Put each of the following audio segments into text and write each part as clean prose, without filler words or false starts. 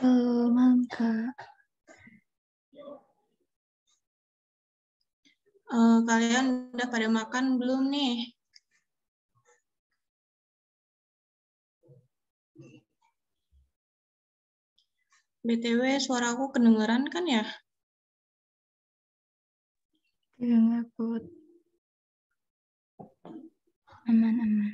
Malam, Kak. Kalian udah pada makan belum nih? BTW, suara aku kedengeran kan ya? Tidak Put. Aman.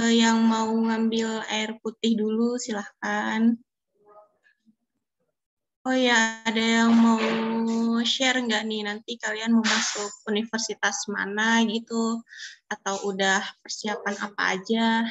Yang mau ngambil air putih dulu, silahkan. Oh ya, ada yang mau share nggak nih? Nanti kalian mau masuk universitas mana gitu? Atau udah persiapan apa aja?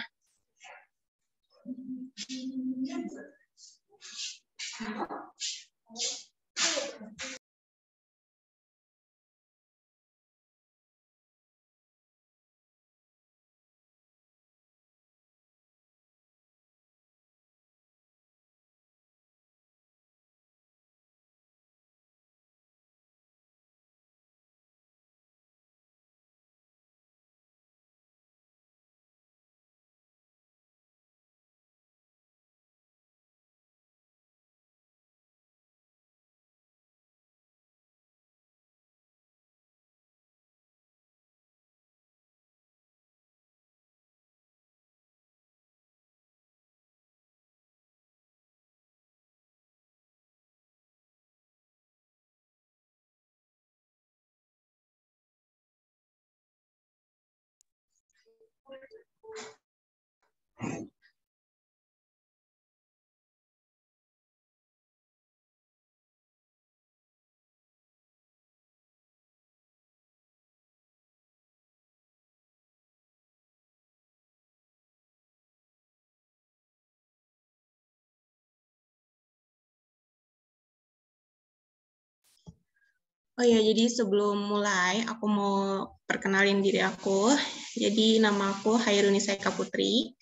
Oh ya, jadi sebelum mulai, aku mau perkenalin diri aku. Jadi nama aku Hairuni Saika Putri.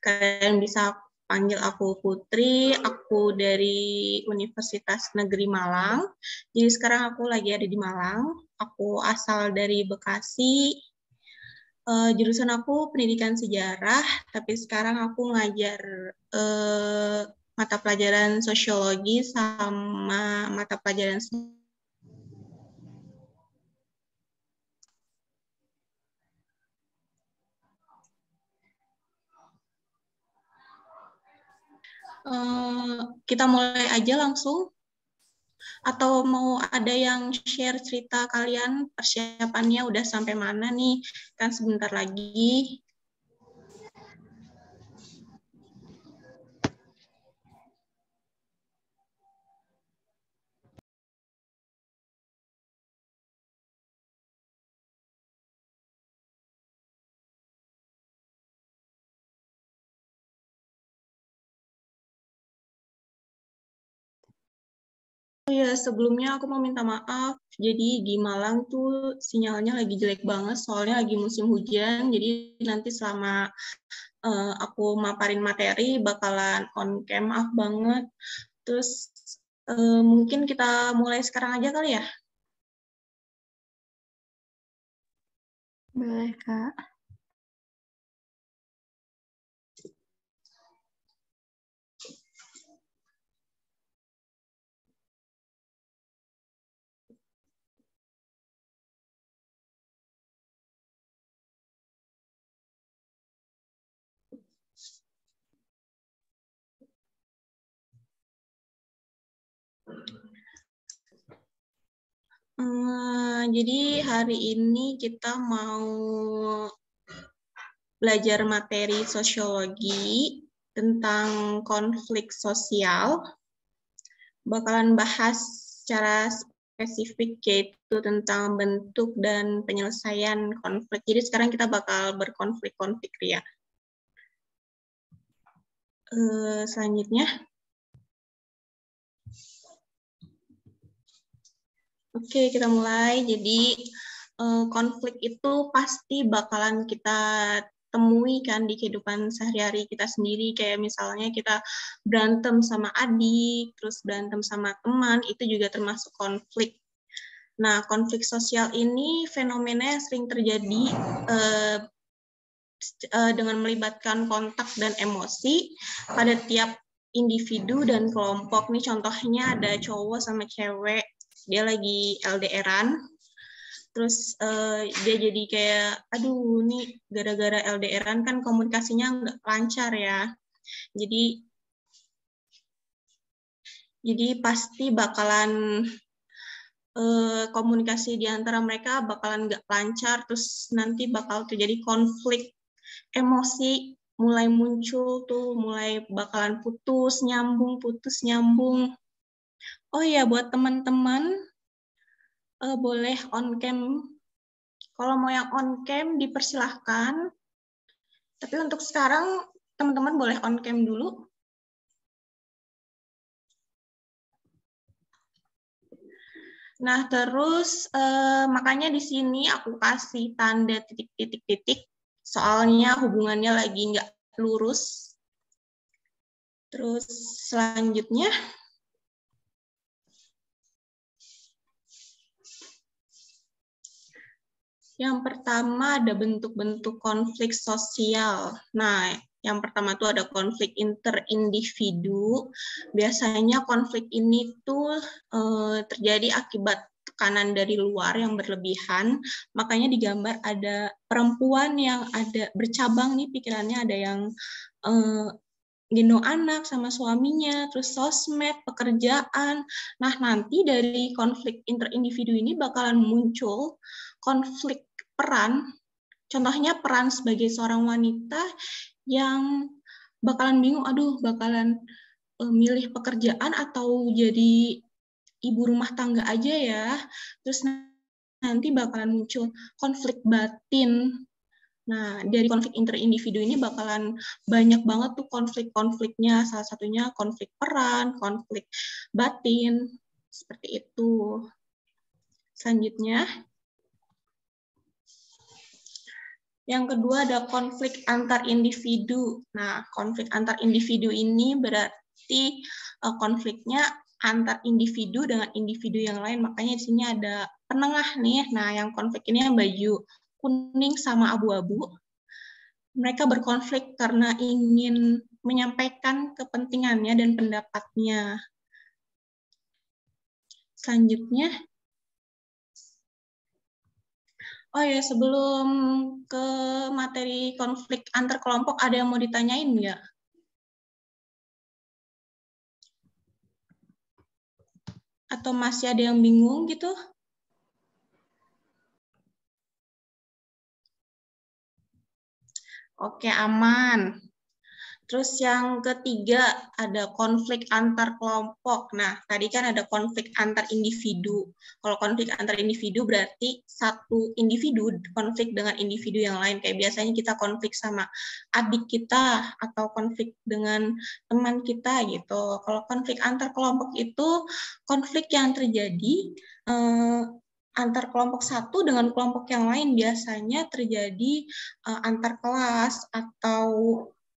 Kalian bisa panggil aku Putri. Aku dari Universitas Negeri Malang. Jadi sekarang aku lagi ada di Malang. Aku asal dari Bekasi. Jurusan aku pendidikan sejarah, tapi sekarang aku ngajar mata pelajaran sosiologi sama mata pelajaran kita mulai aja langsung, atau mau ada yang share cerita kalian persiapannya udah sampai mana nih, kan sebentar lagi. Oh ya, sebelumnya aku mau minta maaf. Jadi di Malang tuh sinyalnya lagi jelek banget, soalnya lagi musim hujan. Jadi nanti selama aku maparin materi bakalan on cam, maaf banget. Terus mungkin kita mulai sekarang aja kali ya. Boleh, Kak. Jadi hari ini kita mau belajar materi sosiologi tentang konflik sosial. Bakalan bahas secara spesifik yaitu tentang bentuk dan penyelesaian konflik. Jadi sekarang kita bakal berkonflik-konflik ya. Selanjutnya. Oke, kita mulai. Jadi konflik itu pasti bakalan kita temui kan di kehidupan sehari-hari kita sendiri, kayak misalnya kita berantem sama adik, terus berantem sama teman, itu juga termasuk konflik. Nah, konflik sosial ini fenomena yang sering terjadi dengan melibatkan kontak dan emosi pada tiap individu dan kelompok. Nih contohnya ada cowok sama cewek, dia lagi LDR-an, terus dia jadi kayak, aduh nih gara-gara LDR-an kan komunikasinya nggak lancar ya. Jadi pasti bakalan komunikasi di antara mereka bakalan nggak lancar, terus nanti bakal terjadi konflik emosi, mulai muncul tuh, mulai bakalan putus nyambung. Oh ya, buat teman-teman boleh on cam. Kalau mau yang on cam dipersilahkan. Tapi untuk sekarang teman-teman boleh on cam dulu. Nah, terus makanya di sini aku kasih tanda titik-titik, soalnya hubungannya lagi nggak lurus. Terus selanjutnya, yang pertama ada bentuk-bentuk konflik sosial. Nah, yang pertama tuh ada konflik interindividu. Biasanya konflik ini tuh terjadi akibat tekanan dari luar yang berlebihan. Makanya digambar ada perempuan yang ada bercabang nih pikirannya, ada yang gendong anak sama suaminya, terus sosmed, pekerjaan. Nah, nanti dari konflik interindividu ini bakalan muncul konflik peran. Contohnya peran sebagai seorang wanita yang bakalan bingung, aduh bakalan milih pekerjaan atau jadi ibu rumah tangga aja ya. Terus nanti bakalan muncul konflik batin. Nah, dari konflik interindividu ini bakalan banyak banget tuh konflik-konfliknya. Salah satunya konflik peran, konflik batin, seperti itu. Selanjutnya, yang kedua ada konflik antar individu. Nah, konflik antar individu ini berarti konfliknya antar individu dengan individu yang lain. Makanya di sini ada penengah nih. Nah, yang konflik ini yang baju kuning sama abu-abu. Mereka berkonflik karena ingin menyampaikan kepentingannya dan pendapatnya. Selanjutnya, oh ya, sebelum ke materi konflik antar kelompok, ada yang mau ditanyain nggak? Atau masih ada yang bingung gitu? Oke, aman. Terus yang ketiga ada konflik antar kelompok. Nah, tadi kan ada konflik antar individu. Kalau konflik antar individu berarti satu individu konflik dengan individu yang lain. Kayak biasanya kita konflik sama adik kita atau konflik dengan teman kita gitu. Kalau konflik antar kelompok itu konflik yang terjadi antar kelompok satu dengan kelompok yang lain, biasanya terjadi antar kelas atau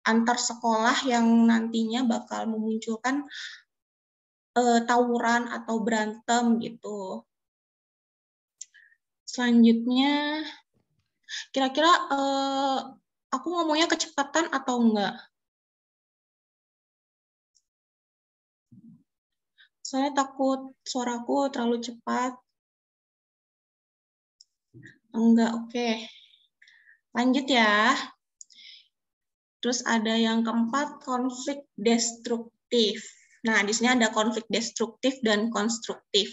antar sekolah yang nantinya bakal memunculkan tawuran atau berantem gitu. Selanjutnya, kira-kira aku ngomongnya kecepatan atau enggak? Soalnya takut suaraku terlalu cepat. Enggak, oke. Lanjut ya. Terus ada yang keempat, konflik destruktif. Nah, di sini ada konflik destruktif dan konstruktif.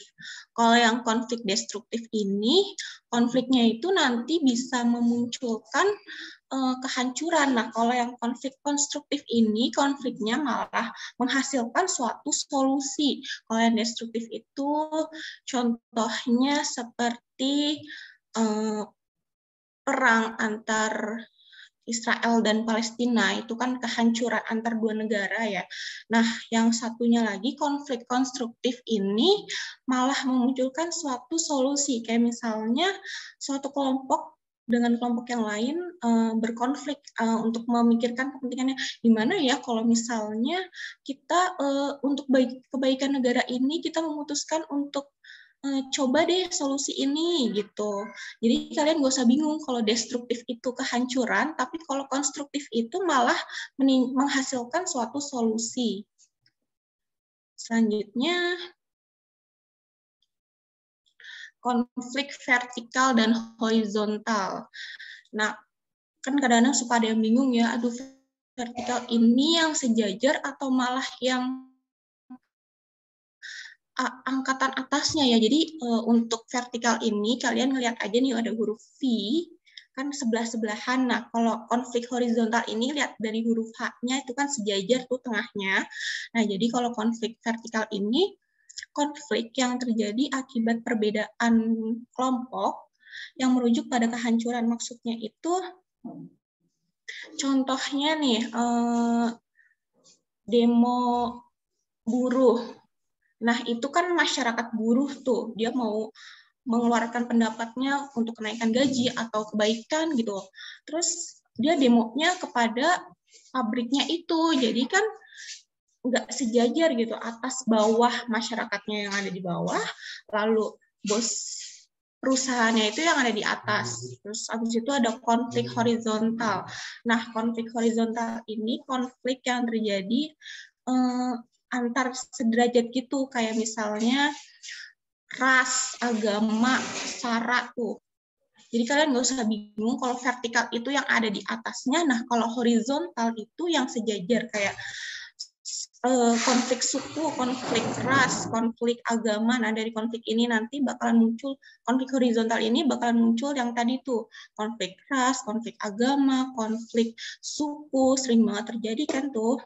Kalau yang konflik destruktif ini, konfliknya itu nanti bisa memunculkan kehancuran. Nah, kalau yang konflik konstruktif ini, konfliknya malah menghasilkan suatu solusi. Kalau yang destruktif itu, contohnya seperti perang antar Israel dan Palestina, itu kan kehancuran antar dua negara ya. Nah, yang satunya lagi konflik konstruktif ini malah memunculkan suatu solusi. Kayak misalnya suatu kelompok dengan kelompok yang lain berkonflik untuk memikirkan kepentingannya. Gimana ya kalau misalnya kita untuk kebaikan negara ini kita memutuskan untuk coba deh solusi ini gitu. Jadi kalian gak usah bingung kalau destruktif itu kehancuran, tapi kalau konstruktif itu malah menghasilkan suatu solusi. Selanjutnya, konflik vertikal dan horizontal. Nah, kan kadang-kadang suka ada yang bingung ya, aduh vertikal ini yang sejajar atau malah yang angkatan atasnya ya. Jadi untuk vertikal ini kalian ngelihat aja nih ada huruf V kan sebelah-sebelahan. Nah, kalau konflik horizontal ini lihat dari huruf H-nya itu kan sejajar tuh tengahnya. Nah, jadi kalau konflik vertikal ini konflik yang terjadi akibat perbedaan kelompok yang merujuk pada kehancuran. Maksudnya itu contohnya nih demo buruh. Nah, itu kan masyarakat buruh tuh, dia mau mengeluarkan pendapatnya untuk kenaikan gaji atau kebaikan gitu. Terus dia demonya kepada pabriknya itu. Jadi kan nggak sejajar gitu, atas bawah masyarakatnya yang ada di bawah, lalu bos perusahaannya itu yang ada di atas. Terus habis itu ada konflik horizontal. Nah, konflik horizontal ini konflik yang terjadi antar sederajat gitu, kayak misalnya ras, agama, sara tuh. Jadi kalian nggak usah bingung kalau vertikal itu yang ada di atasnya, nah kalau horizontal itu yang sejajar kayak konflik suku, konflik ras, konflik agama. Nah dari konflik ini nanti bakalan muncul, konflik horizontal ini bakalan muncul yang tadi tuh, konflik ras, konflik agama, konflik suku, sering banget terjadi kan tuh.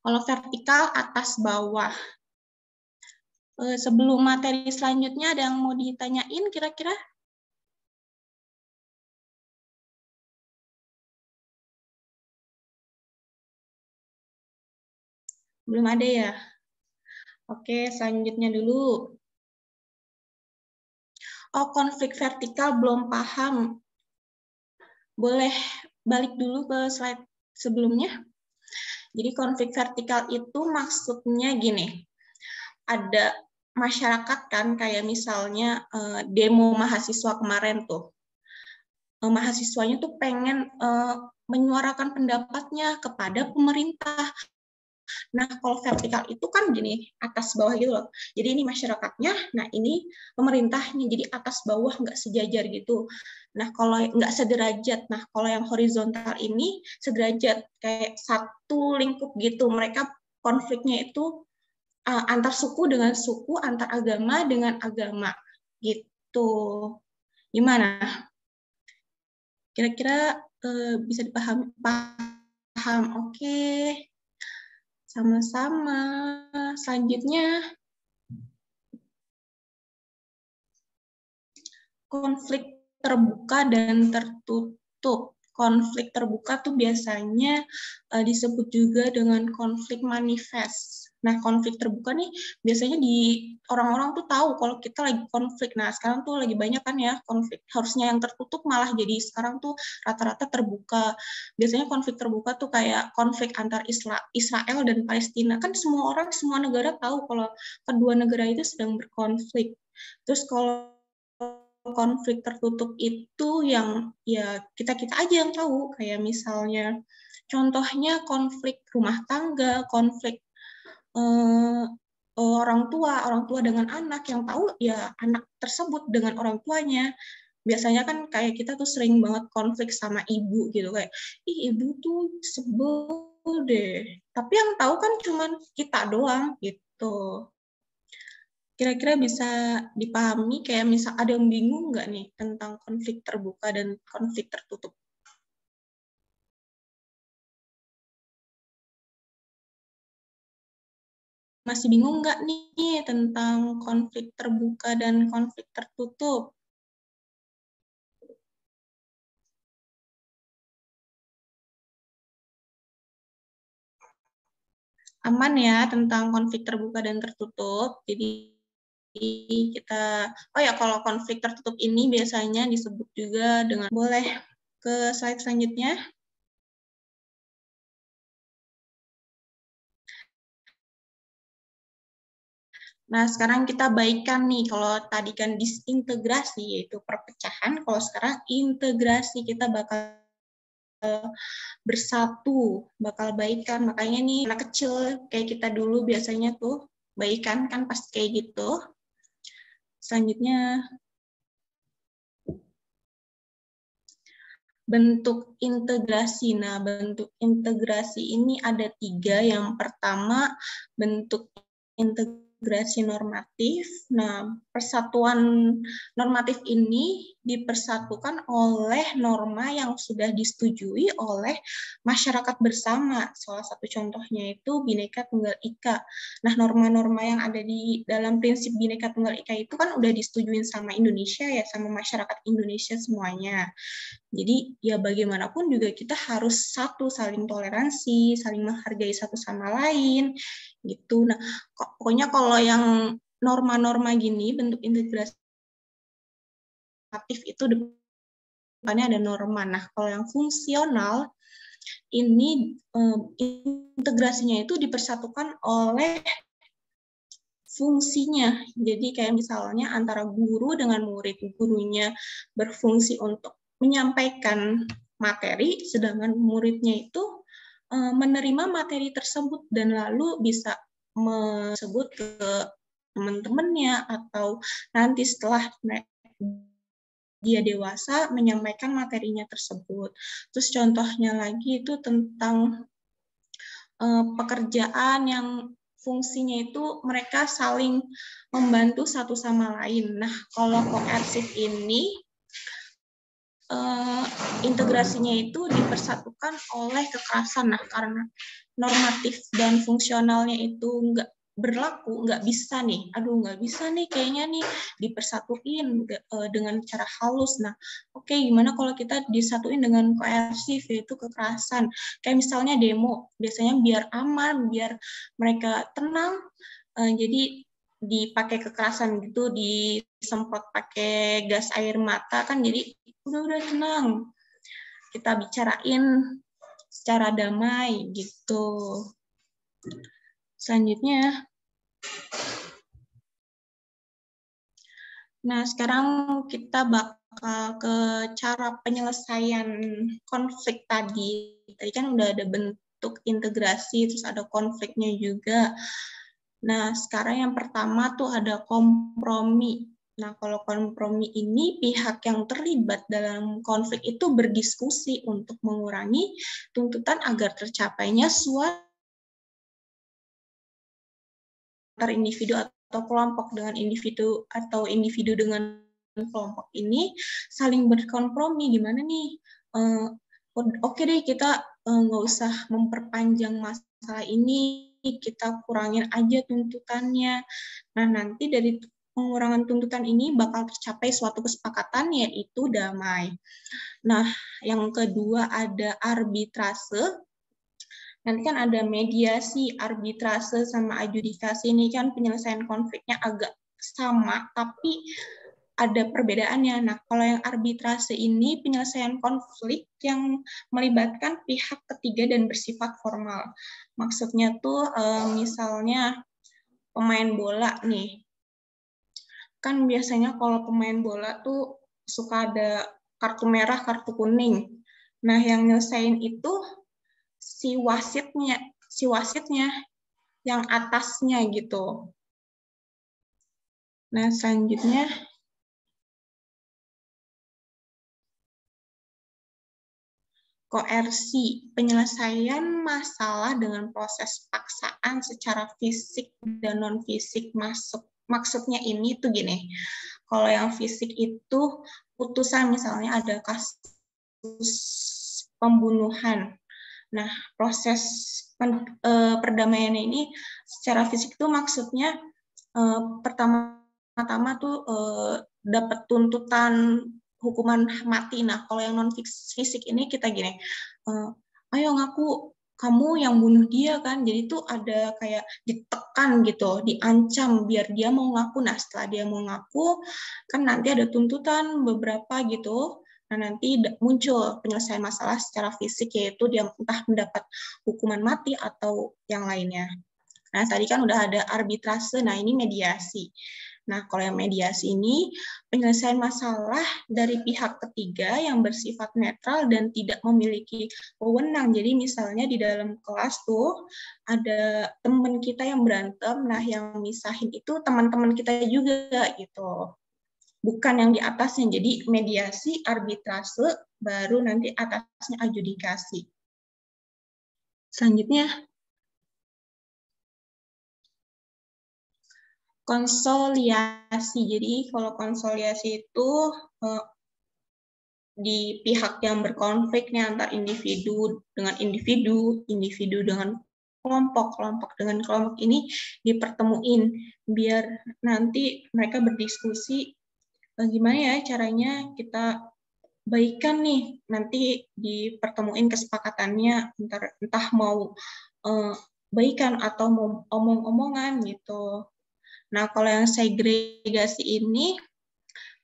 Kalau vertikal atas bawah. Sebelum materi selanjutnya ada yang mau ditanyain kira-kira? Belum ada ya? Oke, selanjutnya dulu. Oh, konflik vertikal belum paham. Boleh balik dulu ke slide sebelumnya. Jadi konflik vertikal itu maksudnya gini. Ada masyarakat kan, kayak misalnya demo mahasiswa kemarin tuh. Mahasiswanya tuh pengen menyuarakan pendapatnya kepada pemerintah. Nah, kalau vertikal itu kan gini, atas bawah gitu loh. Jadi ini masyarakatnya, nah ini pemerintahnya, jadi atas bawah nggak sejajar gitu. Nah, kalau nggak sederajat, nah kalau yang horizontal ini sederajat, kayak satu lingkup gitu. Mereka konfliknya itu antar suku dengan suku, antar agama dengan agama gitu. Gimana? Kira-kira bisa dipahami? Paham? Oke. Sama-sama. Selanjutnya, konflik terbuka dan tertutup. Konflik terbuka tuh biasanya disebut juga dengan konflik manifest. Nah, konflik terbuka nih biasanya di orang-orang tuh tahu kalau kita lagi konflik. Nah, sekarang tuh lagi banyak kan ya konflik. Harusnya yang tertutup malah jadi sekarang tuh rata-rata terbuka. Biasanya konflik terbuka tuh kayak konflik antar Israel dan Palestina. Kan semua orang, semua negara tahu kalau kedua negara itu sedang berkonflik. Terus kalau konflik tertutup itu yang ya kita-kita aja yang tahu, kayak misalnya contohnya konflik rumah tangga, konflik orang tua dengan anak, yang tahu ya anak tersebut dengan orang tuanya. Biasanya kan kayak kita tuh sering banget konflik sama ibu gitu, kayak ih ibu tuh sebel deh. Tapi yang tahu kan cuman kita doang gitu. Kira-kira bisa dipahami, kayak misal ada yang bingung nggak nih tentang konflik terbuka dan konflik tertutup? Masih bingung nggak nih tentang konflik terbuka dan konflik tertutup? Aman ya tentang konflik terbuka dan tertutup. Jadi kita, oh ya kalau konflik tertutup ini biasanya disebut juga dengan, boleh ke slide selanjutnya. Nah, sekarang kita baikan nih. Kalau tadi kan disintegrasi, yaitu perpecahan. Kalau sekarang integrasi, kita bakal bersatu, bakal baikan. Makanya nih, anak kecil kayak kita dulu biasanya tuh baikan kan pasti kayak gitu. Selanjutnya, bentuk integrasi. Nah, bentuk integrasi ini ada 3. Yang pertama, bentuk integrasi normatif. Nah, persatuan normatif ini dipersatukan oleh norma yang sudah disetujui oleh masyarakat bersama. Salah satu contohnya itu Bhinneka Tunggal Ika. Nah, norma-norma yang ada di dalam prinsip Bhinneka Tunggal Ika itu kan udah disetujuin sama Indonesia ya, sama masyarakat Indonesia semuanya. Jadi ya bagaimanapun juga kita harus satu, saling toleransi, saling menghargai satu sama lain, gitu. Nah, pokoknya kalau yang norma-norma gini, bentuk integratif itu depannya ada norma. Nah, kalau yang fungsional, ini integrasinya itu dipersatukan oleh fungsinya. Jadi kayak misalnya antara guru dengan murid, gurunya berfungsi untuk menyampaikan materi, sedangkan muridnya itu menerima materi tersebut dan lalu bisa menyebut ke teman-temannya atau nanti setelah dia dewasa menyampaikan materinya tersebut. Terus contohnya lagi itu tentang pekerjaan yang fungsinya itu mereka saling membantu satu sama lain. Nah, kalau koersif ini integrasinya itu dipersatukan oleh kekerasan. Nah, karena normatif dan fungsionalnya itu nggak berlaku, nggak bisa nih, nggak bisa nih kayaknya nih dipersatuin dengan cara halus. Nah, oke, gimana kalau kita disatuin dengan koersif, yaitu kekerasan. Kayak misalnya demo, biasanya biar aman, biar mereka tenang, jadi dipakai kekerasan gitu, disemprot pakai gas air mata kan, jadi udah tenang, kita bicarain secara damai gitu. Selanjutnya, nah sekarang kita bakal ke cara penyelesaian konflik tadi. Tadi kan udah ada bentuk integrasi, terus ada konfliknya juga. Nah, sekarang yang pertama tuh ada kompromi. Nah, kalau kompromi ini pihak yang terlibat dalam konflik itu berdiskusi untuk mengurangi tuntutan agar tercapainya suatu antar individu atau kelompok dengan individu atau individu dengan kelompok ini saling berkompromi. Gimana nih? Oke deh, kita nggak usah memperpanjang masalah ini, kita kurangin aja tuntutannya. Nah, nanti dari pengurangan tuntutan ini bakal tercapai suatu kesepakatan, yaitu damai. Nah, yang kedua ada arbitrase. Nanti kan ada mediasi, arbitrase, sama adjudikasi. Ini kan penyelesaian konfliknya agak sama, tapi ada perbedaannya. Nah, kalau yang arbitrase ini penyelesaian konflik yang melibatkan pihak ketiga dan bersifat formal. Maksudnya tuh misalnya pemain bola nih. Kan biasanya kalau pemain bola tuh suka ada kartu merah, kartu kuning. Nah, yang nyelesain itu si wasitnya yang atasnya gitu. Nah, selanjutnya koersi, penyelesaian masalah dengan proses paksaan secara fisik dan non-fisik. Maksudnya ini tuh gini, kalau yang fisik itu putusan, misalnya ada kasus pembunuhan. Nah, proses perdamaian ini secara fisik itu maksudnya pertama-tama tuh dapat tuntutan hukuman mati. Nah, kalau yang non fisik ini kita gini, ayo ngaku kamu yang bunuh dia kan. Jadi tuh ada kayak ditekan gitu, diancam biar dia mau ngaku. Nah, setelah dia mau ngaku, kan nanti ada tuntutan beberapa gitu. Nah, nanti muncul penyelesaian masalah secara fisik, yaitu dia entah mendapat hukuman mati atau yang lainnya. Nah, tadi kan udah ada arbitrase, nah ini mediasi. Nah, kalau yang mediasi ini penyelesaian masalah dari pihak ketiga yang bersifat netral dan tidak memiliki wewenang. Jadi misalnya di dalam kelas tuh ada teman kita yang berantem, nah yang misahin itu teman-teman kita juga gitu. Bukan yang di atasnya. Jadi mediasi, arbitrase, baru nanti atasnya adjudikasi. Selanjutnya, konsoliasi. Jadi kalau konsoliasi itu di pihak yang berkonflik nih antar individu dengan individu, individu dengan kelompok, kelompok dengan kelompok ini dipertemuin biar nanti mereka berdiskusi gimana ya caranya kita baikan nih, nanti dipertemuin kesepakatannya entah mau baikan atau mau omong-omongan gitu. Nah, kalau yang segregasi ini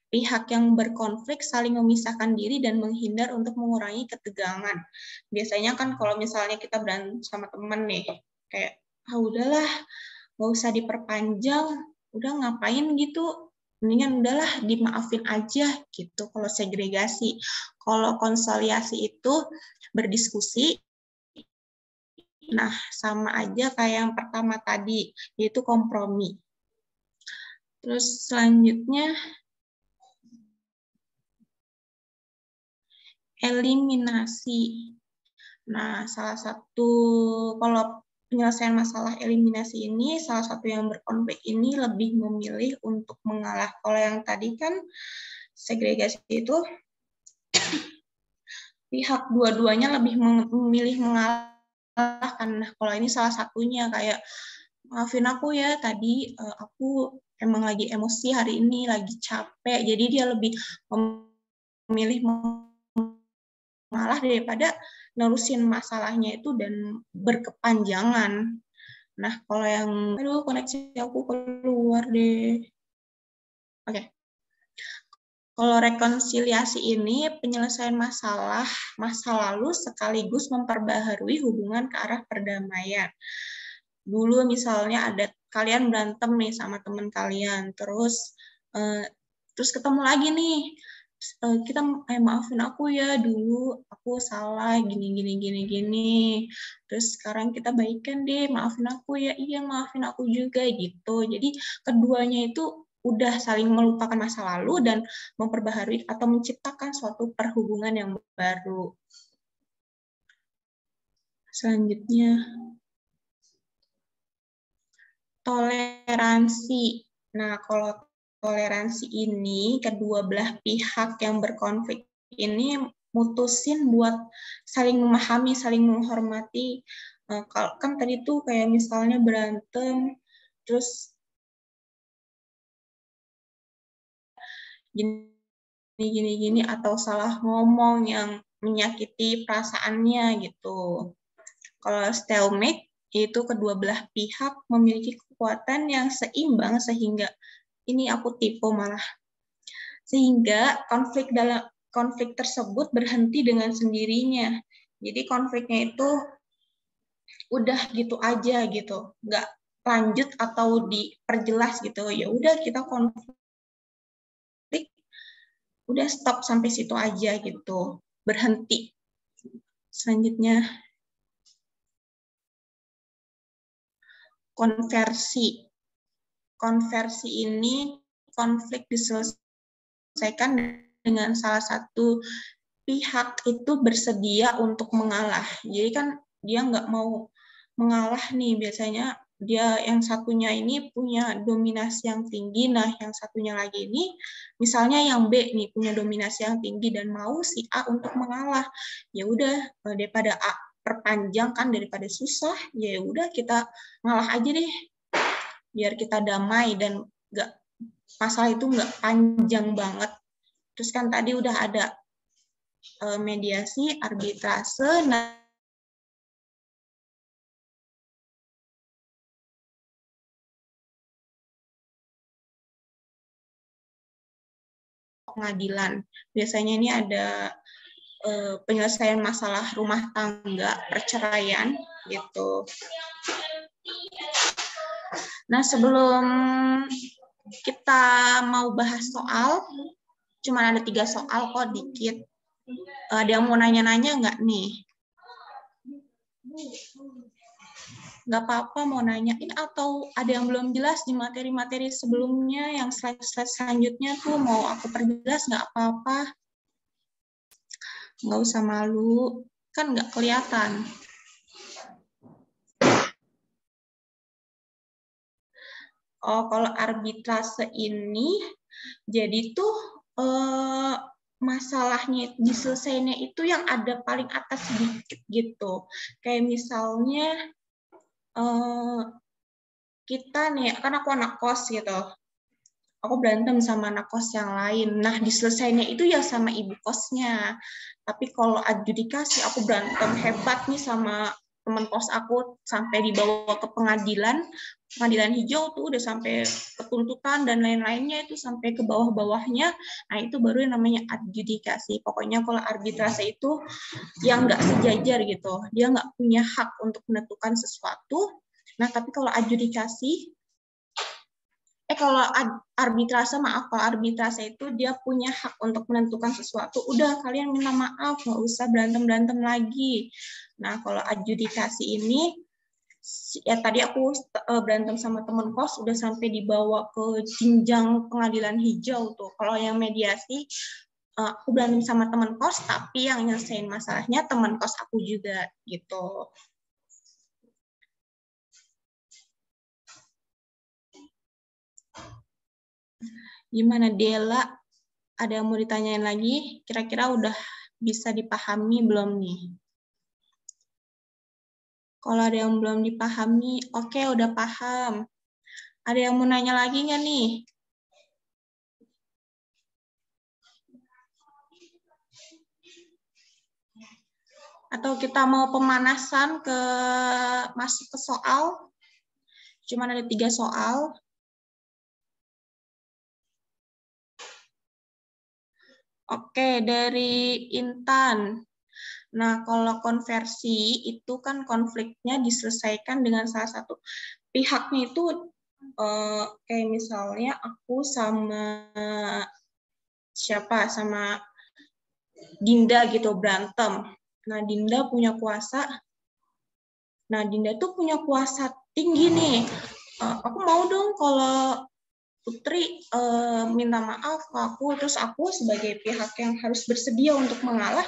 pihak yang berkonflik saling memisahkan diri dan menghindar untuk mengurangi ketegangan. Biasanya kan kalau misalnya kita berantem sama temen nih, kayak, udahlah, nggak usah diperpanjang, udah ngapain gitu, mendingan udahlah dimaafin aja gitu kalau segregasi. Kalau konsoliasi itu berdiskusi, nah sama aja kayak yang pertama tadi, yaitu kompromi. Terus selanjutnya, eliminasi. Nah, salah satu, kalau penyelesaian masalah eliminasi ini, salah satu yang berkonflik ini lebih memilih untuk mengalah. Kalau yang tadi kan segregasi itu pihak dua-duanya lebih memilih mengalah. Nah, kalau ini salah satunya kayak, maafin aku ya, tadi aku emang lagi emosi hari ini, lagi capek, jadi dia lebih memilih mengalah daripada nerusin masalahnya itu dan berkepanjangan. Nah, kalau yang, aduh koneksi aku keluar deh. Oke. Kalau rekonsiliasi ini penyelesaian masalah masa lalu sekaligus memperbaharui hubungan ke arah perdamaian. Dulu misalnya ada kalian berantem nih sama teman kalian, terus ketemu lagi nih, kita maafin aku ya, dulu aku salah gini. Terus sekarang kita baikan deh, maafin aku ya, iya maafin aku juga gitu. Jadi keduanya itu udah saling melupakan masa lalu dan memperbaharui atau menciptakan suatu perhubungan yang baru. Selanjutnya, toleransi. Nah, kalau toleransi ini, kedua belah pihak yang berkonflik ini mutusin buat saling memahami, saling menghormati. Kalau kan tadi tuh kayak misalnya berantem, terus gini atau salah ngomong yang menyakiti perasaannya gitu. Kalau stalemate yaitu kedua belah pihak memiliki kekuatan yang seimbang sehingga ini aku tipe malah sehingga konflik tersebut berhenti dengan sendirinya. Jadi konfliknya itu udah gitu aja gitu, nggak lanjut atau diperjelas gitu. Ya udah kita konflik udah stop sampai situ aja gitu, berhenti. Selanjutnya, konversi. Konversi ini konflik diselesaikan dengan salah satu pihak itu bersedia untuk mengalah. Jadi kan dia nggak mau mengalah nih, biasanya dia yang satunya ini punya dominasi yang tinggi, nah yang satunya lagi ini misalnya yang B nih punya dominasi yang tinggi dan mau si A untuk mengalah. Ya udah daripada A perpanjang kan, daripada susah, ya udah kita ngalah aja deh biar kita damai dan nggak masalah itu nggak panjang banget. Terus kan tadi udah ada mediasi, arbitrase, nah pengadilan. Biasanya ini ada penyelesaian masalah rumah tangga, perceraian gitu. Nah, sebelum kita mau bahas soal, cuma ada 3 soal kok, dikit. Ada yang mau nanya-nanya nggak nih? Nggak apa-apa mau nanyain, atau ada yang belum jelas di materi-materi sebelumnya, yang slide-slide selanjutnya tuh mau aku perjelas, nggak apa-apa. Nggak usah malu, kan nggak kelihatan. Oh, kalau arbitrase ini, jadi tuh masalahnya diselesainya itu yang ada paling atas sedikit gitu. Kayak misalnya kita nih, kan aku anak kos gitu. Aku berantem sama anak kos yang lain. Nah, diselesainya itu ya sama ibu kosnya. Tapi kalau adjudikasi, aku berantem hebat nih sama teman kos aku sampai dibawa ke pengadilan hijau tuh udah sampai ketuntutan dan lain-lainnya, itu sampai ke bawah-bawahnya. Nah, itu baru yang namanya adjudikasi. Pokoknya kalau arbitrase itu yang nggak sejajar gitu. Dia nggak punya hak untuk menentukan sesuatu. Nah, tapi kalau adjudikasi, kalau arbitrase itu dia punya hak untuk menentukan sesuatu. Udah, kalian minta maaf, nggak usah berantem-berantem lagi. Nah, kalau adjudikasi ini, ya tadi aku berantem sama teman kos, udah sampai dibawa ke jenjang pengadilan hijau tuh. Kalau yang mediasi, aku berantem sama teman kos, tapi yang nyelesain masalahnya teman kos aku juga, gitu. Gimana Dela? Ada yang mau ditanyain lagi? Kira-kira udah bisa dipahami belum nih? Kalau ada yang belum dipahami, oke, udah paham. Ada yang mau nanya lagi nggak nih? Atau kita mau pemanasan masuk ke soal? Cuma ada 3 soal. Oke, dari Intan. Nah, kalau konversi itu kan konfliknya diselesaikan dengan salah satu pihaknya itu, kayak misalnya aku sama sama Dinda gitu berantem. Nah, Dinda punya kuasa. Nah, Dinda tuh punya kuasa tinggi nih. Aku mau dong kalau Putri minta maaf ke aku, terus aku sebagai pihak yang harus bersedia untuk mengalah,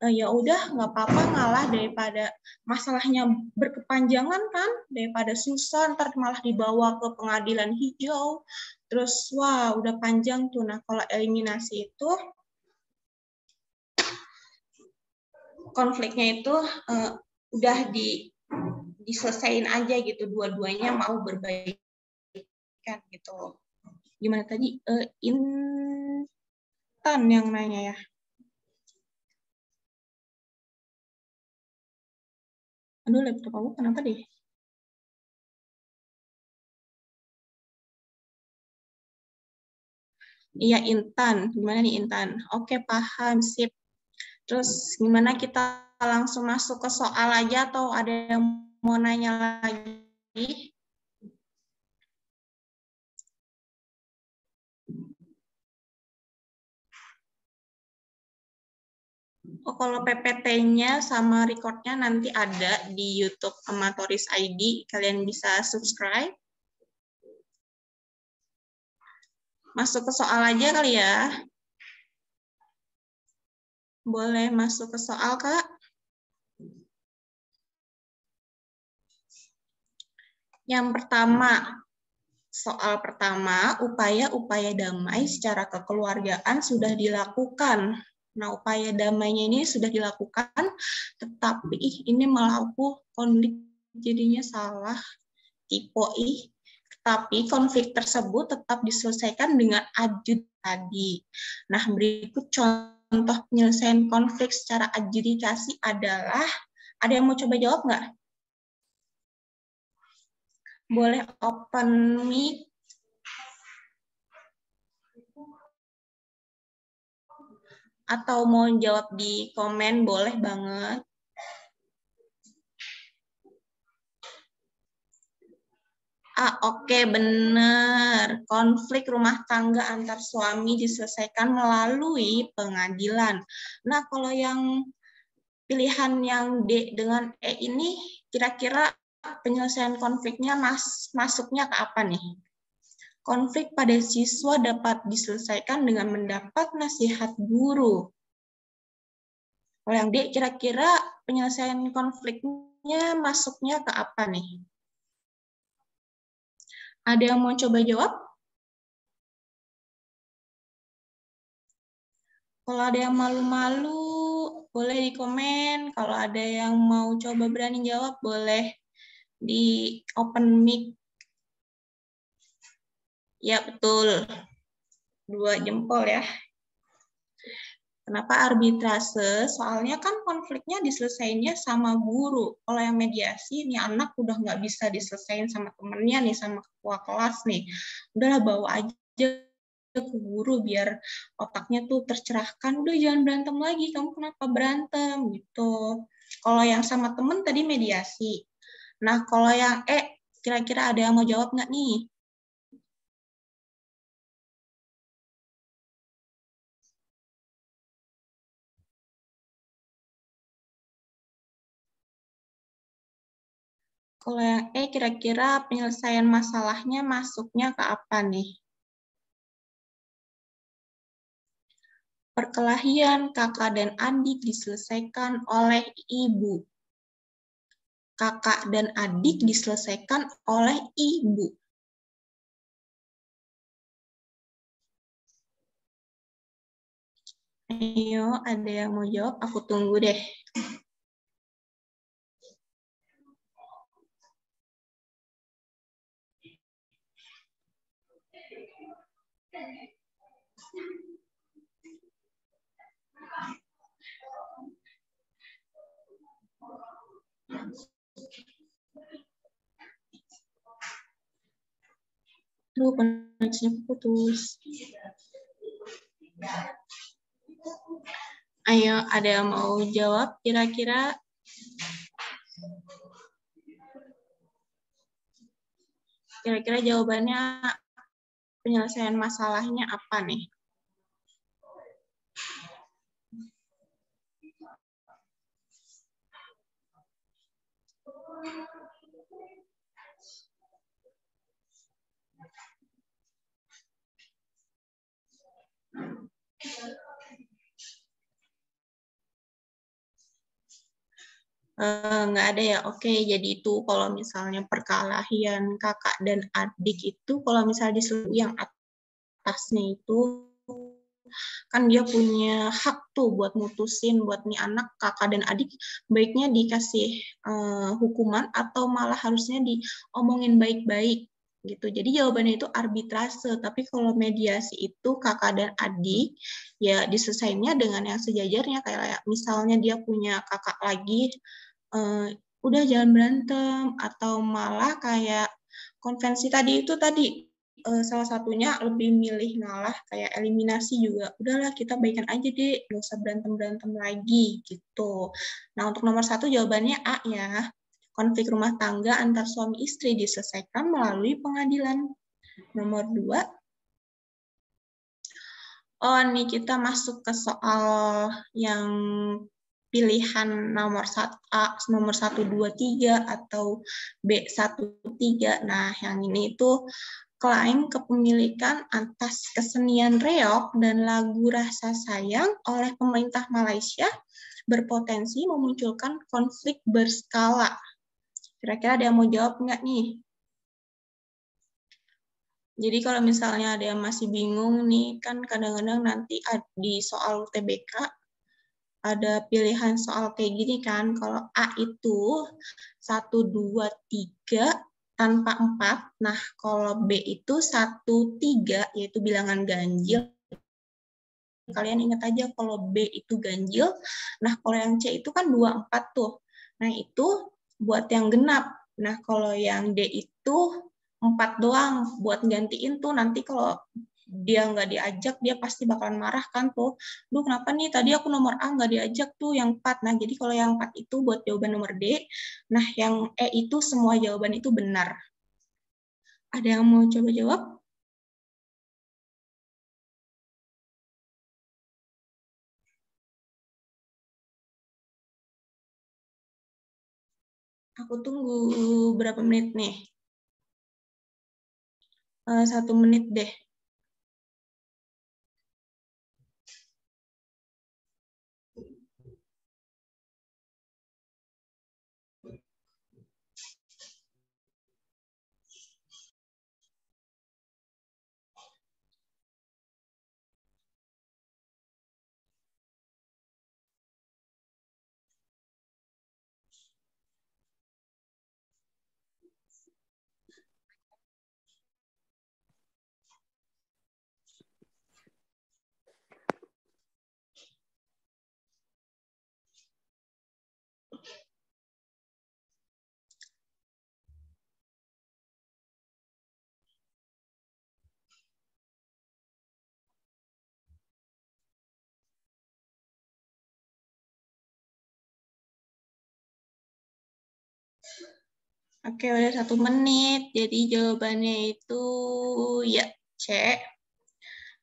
ya udah nggak apa-apa ngalah, daripada masalahnya berkepanjangan kan, daripada susah ntar malah dibawa ke pengadilan hijau, terus wah udah panjang tuh. Nah, kalau eliminasi itu konfliknya itu udah diselesain aja gitu, dua-duanya mau berbaikan gitu. Gimana tadi? Intan yang nanya ya. Aduh, laptop aku kenapa deh? Iya, Intan. Gimana nih, Intan? Oke, paham. Sip. Terus gimana, kita langsung masuk ke soal aja atau ada yang mau nanya lagi? Oh, kalau PPT-nya sama record-nya nanti ada di YouTube Amatoris ID. Kalian bisa subscribe. Masuk ke soal aja kali ya. Boleh masuk ke soal, Kak? Yang pertama, soal pertama, upaya-upaya damai secara kekeluargaan sudah dilakukan. Nah, upaya damainya ini sudah dilakukan, tetapi ini malah aku konflik jadinya salah, tipe tapi konflik tersebut tetap diselesaikan dengan adjud tadi. Nah, berikut contoh penyelesaian konflik secara adjudikasi adalah, ada yang mau coba jawab nggak? Boleh open mic. Atau mau jawab di komen, boleh banget. Oke, benar. Konflik rumah tangga antar suami diselesaikan melalui pengadilan. Nah, kalau yang pilihan yang D dengan E ini, kira-kira penyelesaian konfliknya masuknya ke apa nih? Konflik pada siswa dapat diselesaikan dengan mendapat nasihat guru. Kalau yang D, kira-kira penyelesaian konfliknya masuknya ke apa nih? Ada yang mau coba jawab? Kalau ada yang malu-malu, boleh di komen. Kalau ada yang mau coba berani jawab, boleh di open mic. Ya, betul. 2 jempol ya. Kenapa arbitrase? Soalnya kan konfliknya diselesainya sama guru. Kalau yang mediasi, nih anak udah nggak bisa diselesain sama temennya nih, sama ketua kelas nih. Udahlah bawa aja ke guru biar otaknya tuh tercerahkan. Udah jangan berantem lagi, kamu kenapa berantem gitu. Kalau yang sama temen tadi mediasi. Nah kalau yang kira-kira ada yang mau jawab nggak nih? Kalau yang kira-kira penyelesaian masalahnya masuknya ke apa nih? Perkelahian kakak dan adik diselesaikan oleh ibu. Kakak dan adik diselesaikan oleh ibu. Ayo, ada yang mau jawab? Aku tunggu deh. Aduh, koneksinya putus. Ayo, ada yang mau jawab kira-kira? Kira-kira jawabannya penyelesaian masalahnya apa nih? Nggak ada ya. Oke, jadi itu kalau misalnya perkelahian kakak dan adik itu, kalau misalnya di yang atasnya itu, kan dia punya hak tuh buat mutusin buat nih anak kakak dan adik baiknya dikasih hukuman atau malah harusnya diomongin baik-baik gitu. Jadi jawabannya itu arbitrase, tapi kalau mediasi itu kakak dan adik ya diselesaikannya dengan yang sejajarnya, kayak misalnya dia punya kakak lagi, udah jangan berantem, atau malah kayak konvensi tadi itu tadi salah satunya lebih milih ngalah, kayak eliminasi juga. Udahlah kita baikan aja deh, gak usah berantem-berantem lagi gitu. Nah untuk nomor 1 jawabannya A ya. Konflik rumah tangga antar suami istri diselesaikan melalui pengadilan. Nomor 2. Oh nih kita masuk ke soal yang pilihan nomor 1A, nomor 1, 2, 3 atau B1, 3. Nah yang ini itu klaim kepemilikan atas kesenian reog dan lagu Rasa Sayang oleh pemerintah Malaysia berpotensi memunculkan konflik berskala. Kira-kira ada yang mau jawab nggak nih? Jadi kalau misalnya ada yang masih bingung nih, kan kadang-kadang nanti di soal UTBK ada pilihan soal kayak gini kan, kalau A itu 1, 2, 3 tanpa 4, nah kalau B itu 1, 3, yaitu bilangan ganjil. Kalian ingat aja kalau B itu ganjil, nah kalau yang C itu kan 2, 4 tuh. Nah itu buat yang genap. Nah kalau yang D itu 4 doang, buat gantiin tuh nanti kalau dia nggak diajak, dia pasti bakalan marah kan tuh. Duh kenapa nih tadi aku nomor A nggak diajak tuh yang 4. Nah jadi kalau yang 4 itu buat jawaban nomor D, nah yang E itu semua jawaban itu benar. Ada yang mau coba jawab? Aku tunggu berapa menit nih? 1 menit deh. Oke, udah 1 menit. Jadi jawabannya itu ya C.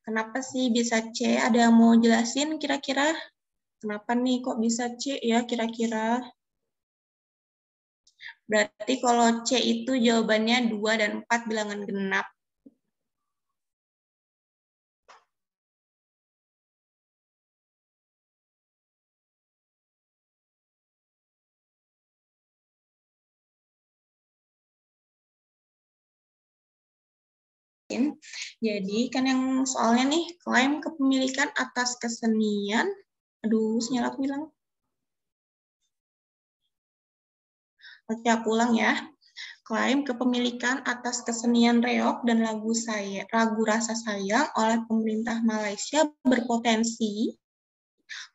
Kenapa sih bisa C? Ada yang mau jelasin kira-kira? Kenapa nih kok bisa C ya kira-kira? Berarti kalau C itu jawabannya 2 dan 4 bilangan genap. Jadi kan yang soalnya nih, klaim kepemilikan atas kesenian. Aduh, sinyal aku hilang. Oke, aku ulang ya. Klaim kepemilikan atas kesenian reog dan lagu rasa sayang oleh pemerintah Malaysia berpotensi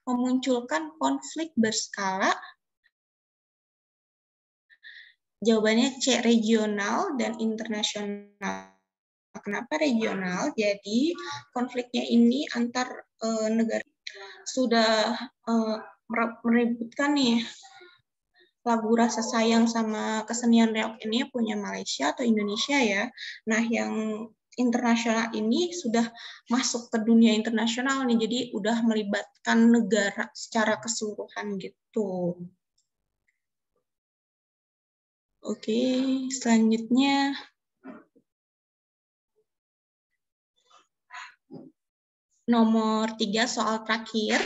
memunculkan konflik berskala. Jawabannya C, regional dan internasional. Kenapa regional? Jadi konfliknya ini antar negara sudah meributkan nih lagu rasa sayang sama kesenian reog ini punya Malaysia atau Indonesia ya. Nah, yang internasional ini sudah masuk ke dunia internasional nih, jadi udah melibatkan negara secara keseluruhan gitu. Oke, selanjutnya nomor 3 soal terakhir.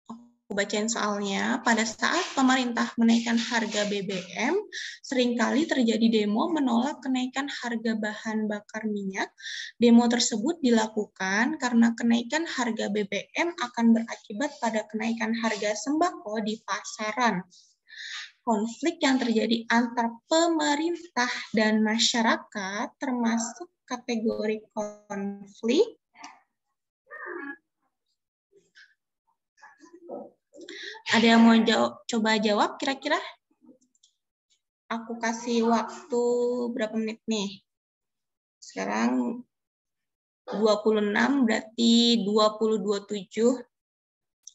Aku bacain soalnya. Pada saat pemerintah menaikkan harga BBM, seringkali terjadi demo menolak kenaikan harga bahan bakar minyak. Demo tersebut dilakukan karena kenaikan harga BBM akan berakibat pada kenaikan harga sembako di pasaran. Konflik yang terjadi antar pemerintah dan masyarakat termasuk kategori konflik Ada yang mau coba jawab kira-kira? Aku kasih waktu berapa menit nih? Sekarang 26 berarti 20.27.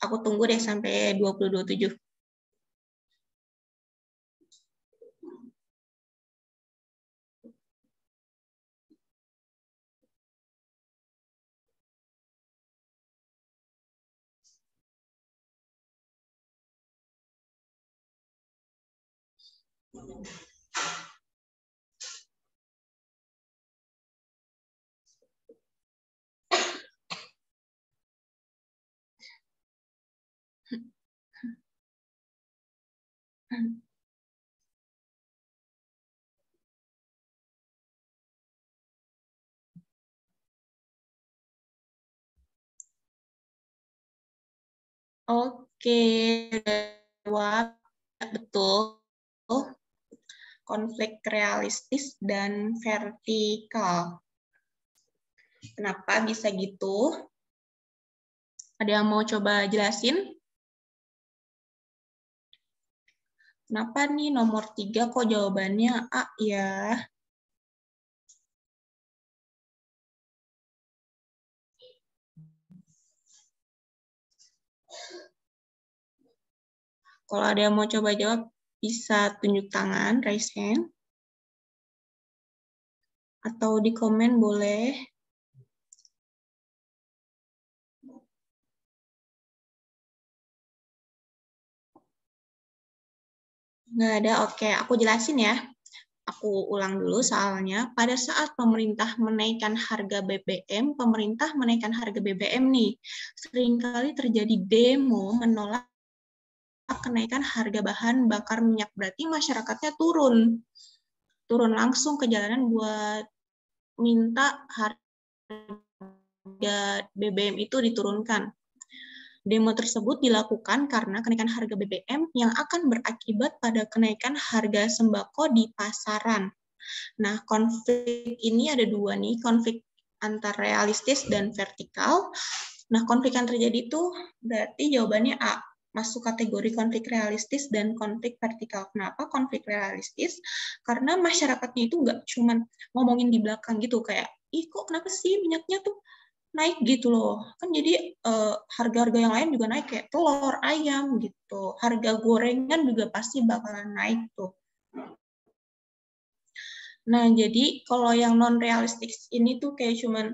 Aku tunggu deh sampai 20.27. Oke, jawab betul. Konflik realistis dan vertikal. Kenapa bisa gitu? Ada yang mau coba jelasin? Kenapa nih nomor 3 kok jawabannya A ya? Kalau ada yang mau coba jawab, bisa tunjuk tangan, raise hand. atau di komen boleh. Nggak ada, oke. Aku jelasin ya. Aku ulang dulu soalnya. Pada saat pemerintah menaikkan harga BBM, pemerintah menaikkan harga BBM nih. Seringkali terjadi demo menolak kenaikan harga bahan bakar minyak. Berarti masyarakatnya turun. Turun langsung ke jalanan buat minta harga BBM itu diturunkan. Demo tersebut dilakukan karena kenaikan harga BBM yang akan berakibat pada kenaikan harga sembako di pasaran. Nah, konflik ini ada dua nih, konflik antar realistis dan vertikal. Nah, konflik yang terjadi itu berarti jawabannya A, masuk kategori konflik realistis dan konflik vertikal. Kenapa konflik realistis? Karena masyarakatnya itu nggak cuma ngomongin di belakang gitu, kayak, ih kok kenapa sih minyaknya tuh naik gitu loh. Kan jadi harga-harga yang lain juga naik, kayak telur, ayam gitu. Harga gorengan juga pasti bakalan naik tuh. Nah, jadi kalau yang non-realistik ini tuh kayak cuman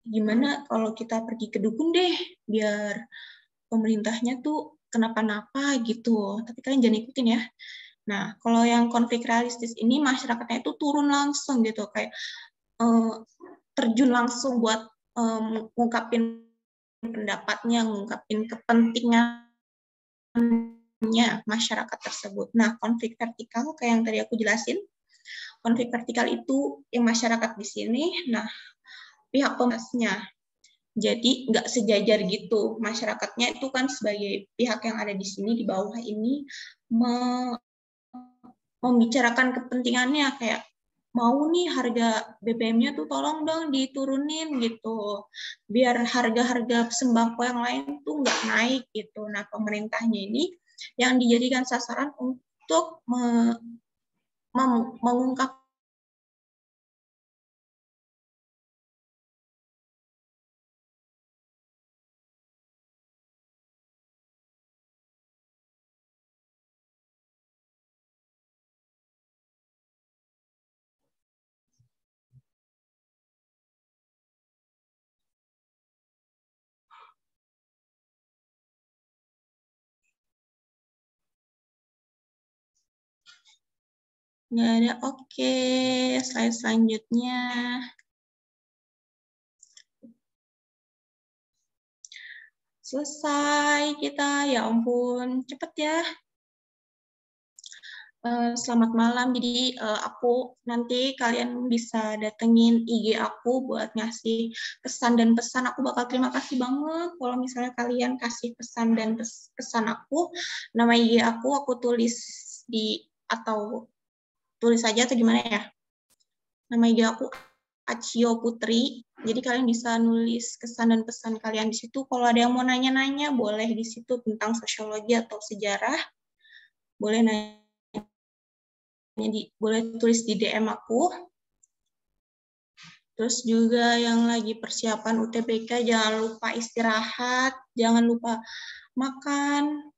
gimana kalau kita pergi ke dukun deh, biar pemerintahnya tuh kenapa-napa gitu. Tapi kalian jangan ikutin ya. Nah, kalau yang konflik realistis ini masyarakatnya itu turun langsung gitu, kayak terjun langsung buat ngungkapin pendapatnya, ngungkapin kepentingannya masyarakat tersebut. Nah, konflik vertikal kayak yang tadi aku jelasin, konflik vertikal itu yang masyarakat di sini, nah pihak pemasnya. Jadi nggak sejajar gitu. Masyarakatnya itu kan sebagai pihak yang ada di sini, di bawah ini, membicarakan kepentingannya, kayak mau nih harga BBM-nya tuh tolong dong diturunin gitu, biar harga-harga sembako yang lain tuh nggak naik gitu. Nah, pemerintahnya ini yang dijadikan sasaran untuk mengungkap nggak ada. Oke, slide selanjutnya. Selesai kita, ya ampun, cepet ya. Selamat malam, jadi aku nanti kalian bisa datengin IG aku buat ngasih pesan dan pesan. Aku bakal terima kasih banget kalau misalnya kalian kasih pesan dan pesan aku. Nama IG aku tulis di, atau tulis aja atau gimana ya. Nama IG aku Acio Putri. Jadi kalian bisa nulis kesan dan pesan kalian di situ. Kalau ada yang mau nanya-nanya, boleh di situ tentang sosiologi atau sejarah. Boleh nanya, boleh tulis di DM aku. Terus juga yang lagi persiapan UTBK, jangan lupa istirahat, jangan lupa makan,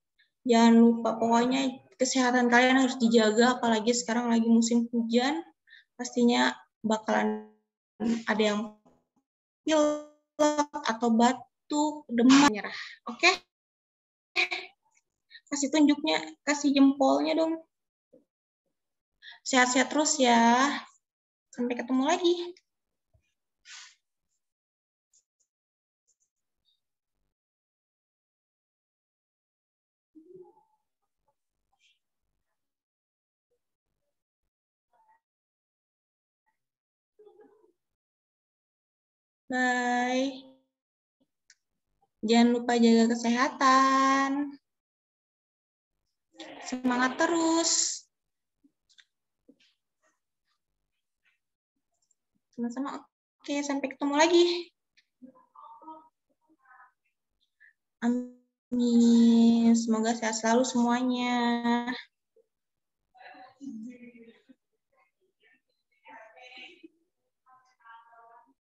jangan lupa, pokoknya kesehatan kalian harus dijaga, apalagi sekarang lagi musim hujan, pastinya bakalan ada yang pilek atau batuk, demam, nyerah. Oke? Kasih tunjuknya, kasih jempolnya dong. Sehat-sehat terus ya. Sampai ketemu lagi. Bye. Jangan lupa jaga kesehatan. Semangat terus. Sama-sama. Oke, sampai ketemu lagi. Amin. Semoga sehat selalu semuanya.